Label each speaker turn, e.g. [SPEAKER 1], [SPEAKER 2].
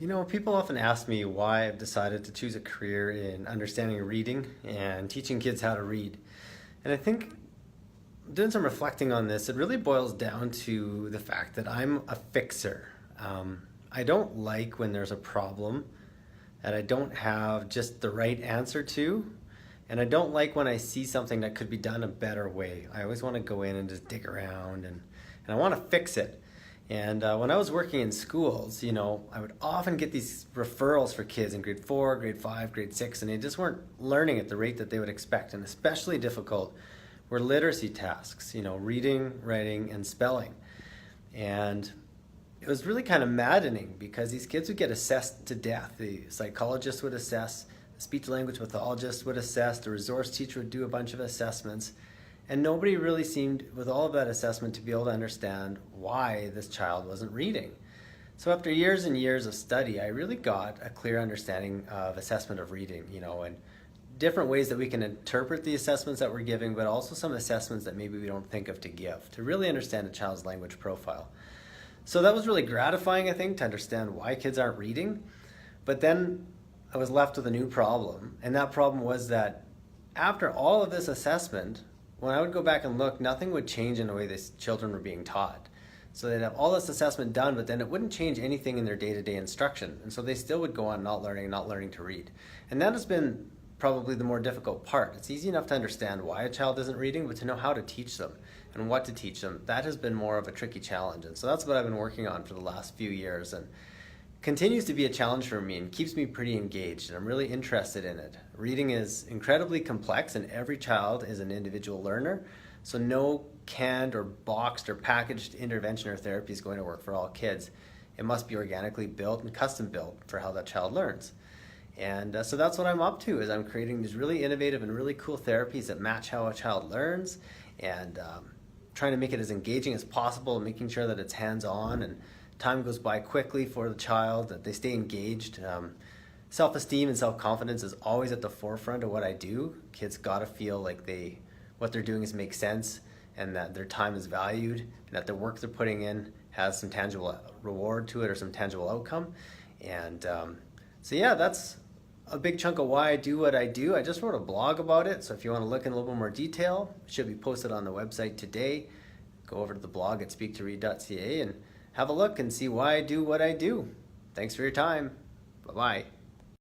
[SPEAKER 1] You know, people often ask me why I've decided to choose a career in understanding reading and teaching kids how to read. And I think doing some reflecting on this, it really boils down to the fact that I'm a fixer. I don't like when there's a problem that I don't have just the right answer to. And I don't like when I see something that could be done a better way. I always want to go in and just dig around and I want to fix it. And when I was working in schools, you know, I would often get these referrals for kids in grade 4, grade 5, grade 6, and they just weren't learning at the rate that they would expect. And especially difficult were literacy tasks, you know, reading, writing, and spelling. And it was really kind of maddening because these kids would get assessed to death. The psychologist would assess, the speech language pathologist would assess, the resource teacher would do a bunch of assessments. And nobody really seemed, with all of that assessment, to be able to understand why this child wasn't reading. So after years and years of study, I really got a clear understanding of assessment of reading, you know, and different ways that we can interpret the assessments that we're giving, but also some assessments that maybe we don't think of to give, to really understand a child's language profile. So that was really gratifying, I think, to understand why kids aren't reading. But then I was left with a new problem, and that problem was that after all of this assessment, when I would go back and look, nothing would change in the way these children were being taught. So they'd have all this assessment done, but then it wouldn't change anything in their day-to-day instruction. And so they still would go on not learning to read. And that has been probably the more difficult part. It's easy enough to understand why a child isn't reading, but to know how to teach them and what to teach them, that has been more of a tricky challenge. And so that's what I've been working on for the last few years. And continues to be a challenge for me and keeps me pretty engaged, and I'm really interested in it. Reading is incredibly complex and every child is an individual learner, so no canned or boxed or packaged intervention or therapy is going to work for all kids. It must be organically built and custom built for how that child learns. And so that's what I'm up to, is I'm creating these really innovative and really cool therapies that match how a child learns, and trying to make it as engaging as possible, making sure that it's hands-on and time goes by quickly for the child, that they stay engaged. Self-esteem and self-confidence is always at the forefront of what I do. Kids gotta feel like what they're doing makes sense, and that their time is valued, and that the work they're putting in has some tangible reward to it or some tangible outcome. And so yeah, that's a big chunk of why I do what I do. I just wrote a blog about it, so if you want to look in a little bit more detail, it should be posted on the website today. Go over to the blog at speak2read.ca and have a look and see why I do what I do. Thanks for your time. Bye-bye.